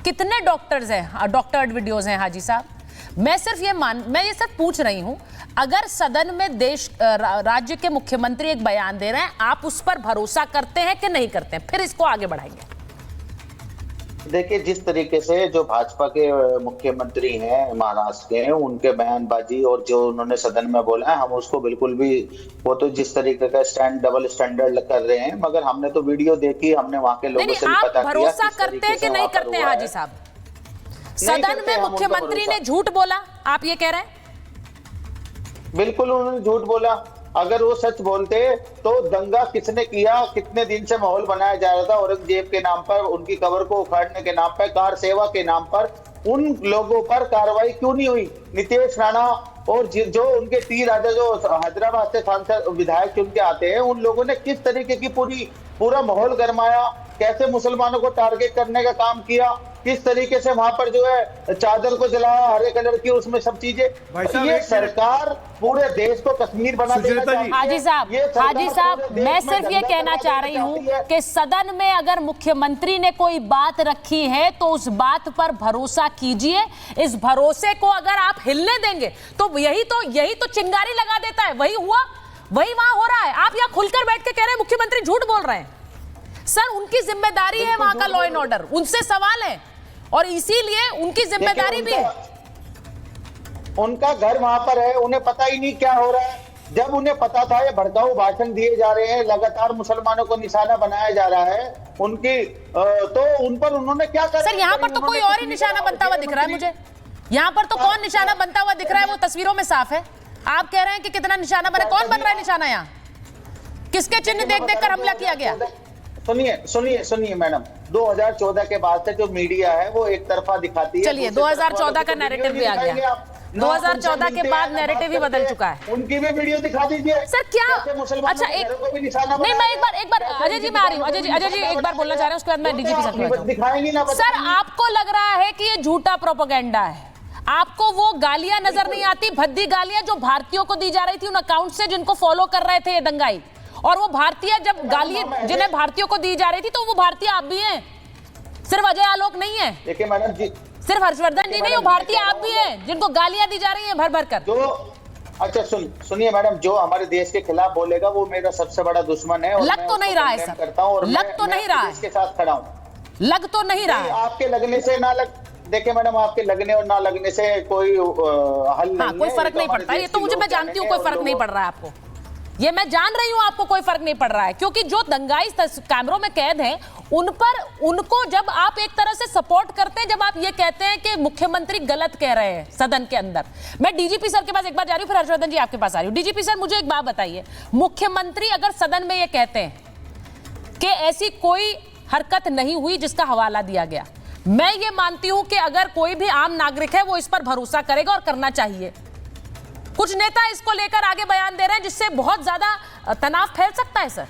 कितने डॉक्टर्स हैं, doctored videos हैं हाजी साहब? मैं सिर्फ पूछ रही हूं, अगर सदन में राज्य के मुख्यमंत्री एक बयान दे रहे हैं, आप उस पर भरोसा करते हैं कि नहीं करते हैं? फिर इसको आगे बढ़ाएंगे। देखिए, जिस तरीके से जो भाजपा के मुख्यमंत्री हैं महाराष्ट्र के, उनके बयानबाजी और जो उन्होंने सदन में बोला है, हम उसको बिल्कुल भी, वो तो जिस तरीके का डबल स्टैंडर्ड कर रहे हैं, मगर हमने तो वीडियो देखी, हमने वहां के लोगों से भी पता किया। भरोसा करते हैं कि नहीं करते हैं हाजी साहब? सदन में मुख्यमंत्री ने झूठ बोला, आप ये कह रहे हैं? बिल्कुल उन्होंने झूठ बोला। अगर वो सच बोलते तो दंगा किसने किया, कितने दिन से माहौल बनाया जा रहा था औरंगजेब के नाम पर, उनकी कब्र को उखाड़ने के नाम पर, कार सेवा के नाम पर, उन लोगों पर कार्रवाई क्यों नहीं हुई? नितेश राणा और जो उनके टी राजा जो हैदराबाद से सांसद विधायक उनके आते हैं, उन लोगों ने किस तरीके की पूरा माहौल गरमाया, कैसे मुसलमानों को टारगेट करने का काम किया, किस तरीके से वहां पर जो है चादर को जलाया हरे कलर की, उसमें सब चीजें। ये सरकार पूरे देश को कश्मीर बना देना चाहती है। हाजी साहब, मैं सिर्फ ये कहना चाह रही हूँ कि सदन में अगर मुख्यमंत्री ने कोई बात रखी है तो उस बात पर भरोसा कीजिए। इस भरोसे को अगर आप हिलने देंगे तो यही तो चिंगारी लगा देता है। वही हुआ, वही वहां हो रहा है। आप यहाँ खुलकर बैठ के कह रहे हैं मुख्यमंत्री झूठ बोल रहे हैं। सर, उनकी जिम्मेदारी है वहां का लॉ एंड ऑर्डर, उनसे सवाल है, और इसीलिए उनकी जिम्मेदारी भी है। उनका घर वहां पर है, उन्हें पता ही नहीं क्या हो रहा है। जब उन्हें पता था ये भड़काऊ भाषण दिए जा रहे हैं, लगातार मुसलमानों को निशाना बनाया जा रहा है उनकी, तो उन पर उन्होंने क्या करा? सर, यहाँ पर तो कोई और ही निशाना बनता हुआ दिख रहा है मुझे। यहाँ पर तो कौन निशाना बनता हुआ दिख रहा है, वो तस्वीरों में साफ है। आप कह रहे हैं कि कितना निशाना बना, कौन बन रहा है निशाना? यहाँ किसके चिन्ह देख देख कर हमला किया गया? सुनिए मैडम, 2014 के बाद से जो मीडिया है वो एक तरफा दिखाती है। चलिए, 2014 का नैरेटिव भी आ गया। 2014 के बाद नैरेटिव भी बदल चुका है। उनकी भी वीडियो दिखा दीजिए। सर क्या? अच्छा, नहीं, मैं एक बार अजय जी, मैं आ रही हूँ। अजय जी एक बार बोलना चाह रहे हैं, उसके बाद मैं डीजीपी सर दिखाएंगी ना। सर, आपको लग रहा है कि ये झूठा प्रोपेगेंडा है? आपको वो गालियां नजर नहीं आती, भद्दी गालियां जो भारतीयों को दी जा रही थी उन अकाउंट से जिनको फॉलो कर रहे थे ये दंगाई? और वो भारतीय जब गालियां जिन्हें भारतीयों को दी जा रही थी, तो वो भारतीय आप भी हैं, सिर्फ अजय आलोक नहीं है। देखिए मैडम जी, सिर्फ हर्षवर्धन जी नहीं, वो भारतीय आप भी हैं जिनको गालियां दी जा रही हैं भर भर कर। अच्छा सुनिए मैडम, जो हमारे देश के खिलाफ बोलेगा वो मेरा सबसे बड़ा दुश्मन है। लग तो नहीं रहा है सर, लग तो नहीं रहा है, इसके साथ खड़ा हूँ। लग तो नहीं रहा है। आपके लगने से ना लग, देखिए मैडम, आपके लगने और ना लगने से कोई हल नहीं है, कोई फर्क नहीं पड़ता। ये तो मुझे, मैं जानती हूँ कोई फर्क नहीं पड़ रहा है आपको, ये मैं जान रही हूं आपको कोई फर्क नहीं पड़ रहा है, क्योंकि जो दंगाई कैमरों में कैद हैं उनको जब आप एक तरह से सपोर्ट करते हैं, जब आप ये कहते हैं कि मुख्यमंत्री गलत कह रहे हैं सदन के अंदर। मैं डीजीपी सर के पास एक बार जा रही हूं, फिर हर्षवर्धन जी आपके पास आ रही हूं। डीजीपी सर, मुझे एक बात बताइए, मुख्यमंत्री अगर सदन में ये कहते हैं कि ऐसी कोई हरकत नहीं हुई जिसका हवाला दिया गया, मैं ये मानती हूं कि अगर कोई भी आम नागरिक है वो इस पर भरोसा करेगा और करना चाहिए। कुछ नेता इसको लेकर आगे बयान दे रहे हैं जिससे बहुत ज्यादा तनाव फैल सकता है सर।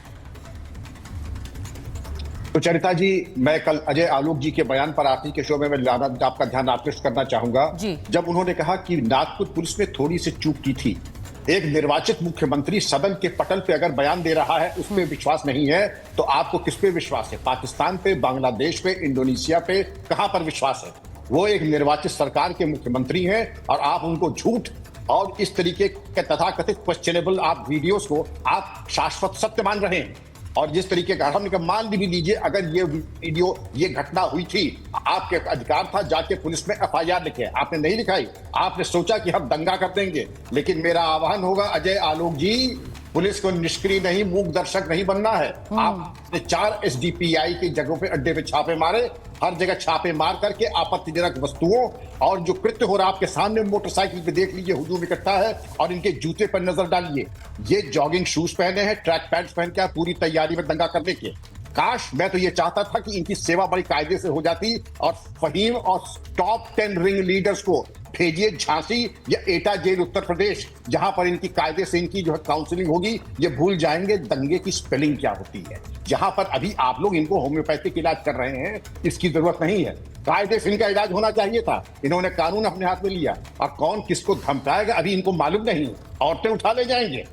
तो चरिता जी, मैं कल अजय आलोक जी के बयान पर आरती के शो में मैं आपका ध्यान आकृष्ट करना चाहूंगा, जब उन्होंने कहा कि नागपुर पुलिस ने थोड़ी सी चूक की थी। एक निर्वाचित मुख्यमंत्री सदन के पटल पे अगर बयान दे रहा है, उस पर विश्वास नहीं है तो आपको किस पे विश्वास है? पाकिस्तान पे, बांग्लादेश पे, इंडोनेशिया पे, कहां पर विश्वास है? वो एक निर्वाचित सरकार के मुख्यमंत्री हैं और आप उनको झूठ और इस तरीके के तथाकथित क्वेश्चनेबल आप वीडियोस को आप शाश्वत सत्य मान रहे हैं। और जिस तरीके का हमने मान भी लीजिए, अगर ये वीडियो, ये घटना हुई थी, आपके अधिकार था जाके पुलिस में एफआईआर लिखे, आपने नहीं लिखाई। आपने सोचा कि हम दंगा कर देंगे। लेकिन मेरा आह्वान होगा अजय आलोक जी, पुलिस को निष्क्रिय नहीं, मूक दर्शक नहीं बनना है। आपने 4 एसडीपीआई की जगहों पे, अड्डे पे छापे मारे, हर जगह छापे मार करके आपत्तिजनक वस्तुओं और जो कृत्य हो रहा आपके सामने, मोटरसाइकिल पे देख लीजिए हुजूम इकट्ठा है, और इनके जूते पर नजर डालिए। ये जॉगिंग शूज पहने हैं, ट्रैक पैंट्स पहन के पूरी तैयारी में दंगा करने के। काश मैं तो ये चाहता था कि इनकी सेवा बड़ी कायदे से हो जाती और फहीम और टॉप 10 रिंग लीडर्स को भेजिए झांसी या एटा जेल उत्तर प्रदेश, जहां पर इनकी कायदे से इनकी जो है काउंसलिंग होगी। ये भूल जाएंगे दंगे की स्पेलिंग क्या होती है। जहां पर अभी आप लोग इनको होम्योपैथिक इलाज कर रहे हैं, इसकी जरूरत नहीं है। कायदे से इनका इलाज होना चाहिए था। इन्होंने कानून अपने हाथ में लिया और कौन किसको धमकाएगा अभी इनको मालूम नहीं। औरतें उठा ले जाएंगे।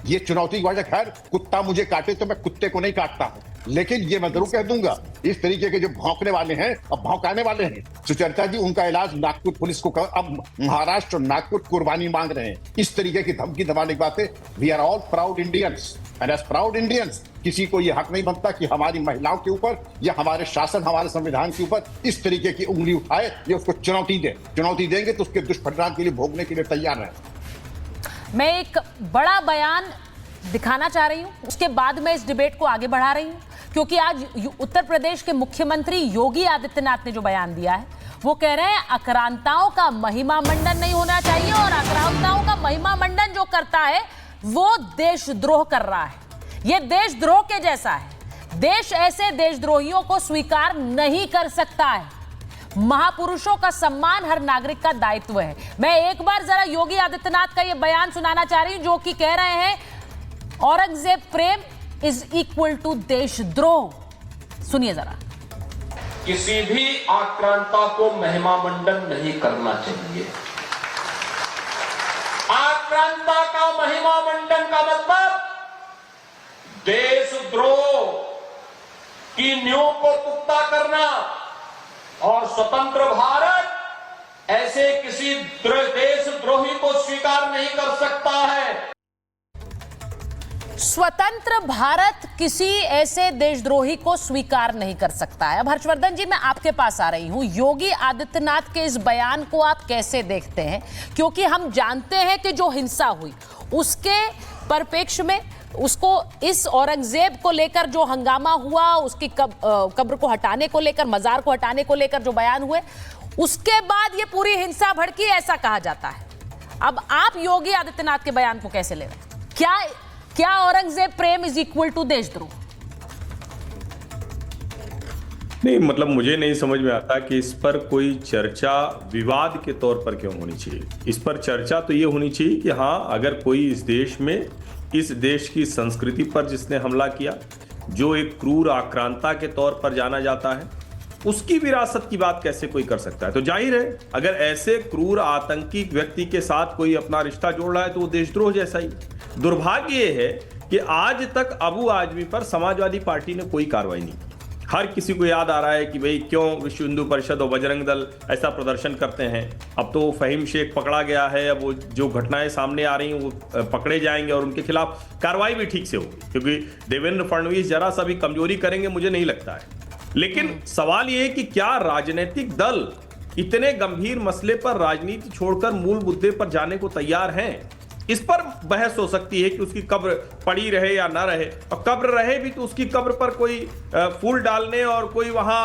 ये चुनौती की वजह, खैर कुत्ता मुझे काटे तो मैं कुत्ते को नहीं काटता हूं। लेकिन ये मैं जरूर कह दूंगा, इस तरीके के जो भौंकने वाले हैं अब भौंकाने वाले हैं, सुचरिता जी उनका इलाज नागपुर पुलिस को अब महाराष्ट्र और नागपुर कुर्बानी मांग रहे हैं। इस तरीके की धमकी दबाने की बातें। We are all proud Indians and as proud Indians किसी को यह हक नहीं बनता कि हमारी महिलाओं के ऊपर या हमारे शासन, हमारे संविधान के ऊपर इस तरीके की उंगली उठाए या उसको चुनौती दे। चुनौती देंगे तो उसके दुष्परिणाम के लिए भोगने के लिए तैयार है। मैं एक बड़ा बयान दिखाना चाह रही हूं, उसके बाद मैं इस डिबेट को आगे बढ़ा रही हूं, क्योंकि आज उत्तर प्रदेश के मुख्यमंत्री योगी आदित्यनाथ ने जो बयान दिया है वो कह रहे हैं आक्रांताओं का महिमा मंडन नहीं होना चाहिए, और आक्रांताओं का महिमा मंडन जो करता है वो देशद्रोह कर रहा है। ये देशद्रोह के जैसा है। देश ऐसे देशद्रोहियों को स्वीकार नहीं कर सकता है। महापुरुषों का सम्मान हर नागरिक का दायित्व है। मैं एक बार जरा योगी आदित्यनाथ का ये बयान सुनाना चाह रही हूं, जो कि कह रहे हैं औरंगजेब प्रेम इज इक्वल टू देशद्रोह। सुनिए जरा। किसी भी आक्रांता को महिमा मंडन नहीं करना चाहिए। आक्रांता का महिमा मंडन का मतलब देशद्रोह की नींव को पुख्ता करना, और स्वतंत्र भारत ऐसे किसी देशद्रोही को स्वीकार नहीं कर सकता है। स्वतंत्र भारत किसी ऐसे देशद्रोही को स्वीकार नहीं कर सकता है। अब हर्षवर्धन जी, मैं आपके पास आ रही हूं। योगी आदित्यनाथ के इस बयान को आप कैसे देखते हैं? क्योंकि हम जानते हैं कि जो हिंसा हुई उसके परिप्रेक्ष्य में उसको इस औरंगजेब को लेकर जो हंगामा हुआ, उसकी कब्र को हटाने को लेकर, मजार को हटाने को लेकर जो बयान हुए, उसके बाद ये पूरी हिंसा भड़की, ऐसा कहा जाता है। अब आप योगी आदित्यनाथ के बयान को कैसे ले रहे हैं? क्या औरंगजेब प्रेम इज इक्वल टू देशद्रोह? नहीं, मतलब मुझे नहीं समझ में आता कि इस पर कोई चर्चा विवाद के तौर पर क्यों होनी चाहिए। इस पर चर्चा तो ये होनी चाहिए कि हाँ, अगर कोई इस देश में, इस देश की संस्कृति पर जिसने हमला किया, जो एक क्रूर आक्रांता के तौर पर जाना जाता है, उसकी विरासत की बात कैसे कोई कर सकता है? तो जाहिर है अगर ऐसे क्रूर आतंकी व्यक्ति के साथ कोई अपना रिश्ता जोड़ रहा है तो वो देशद्रोह जैसा ही। दुर्भाग्य ये है कि आज तक अबू आजमी पर समाजवादी पार्टी ने कोई कार्रवाई नहीं की। हर किसी को याद आ रहा है कि भाई क्यों विश्व हिंदू परिषद और बजरंग दल ऐसा प्रदर्शन करते हैं। अब तो फहीम शेख पकड़ा गया है, अब वो जो घटनाएं सामने आ रही हैं वो पकड़े जाएंगे और उनके खिलाफ कार्रवाई भी ठीक से होगी, क्योंकि देवेंद्र फडणवीस जरा सा भी कमजोरी करेंगे मुझे नहीं लगता है। लेकिन सवाल ये है कि क्या राजनीतिक दल इतने गंभीर मसले पर राजनीति छोड़कर मूल मुद्दे पर जाने को तैयार हैं? इस पर बहस हो सकती है कि उसकी कब्र पड़ी रहे या ना रहे, और कब्र रहे भी तो उसकी कब्र पर कोई फूल डालने और कोई वहां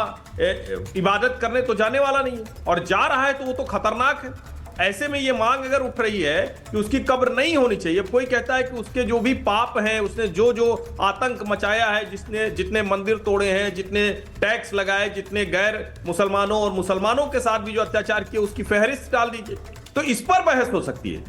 इबादत करने तो जाने वाला नहीं है, और जा रहा है तो वो तो खतरनाक है। ऐसे में ये मांग अगर उठ रही है कि उसकी कब्र नहीं होनी चाहिए, कोई कहता है कि उसके जो भी पाप हैं, उसने जो जो आतंक मचाया है, जिसने जितने मंदिर तोड़े हैं, जितने टैक्स लगाए, जितने गैर मुसलमानों और मुसलमानों के साथ भी जो अत्याचार किए, उसकी फहरिस्त डाल दीजिए। तो इस पर बहस हो सकती है।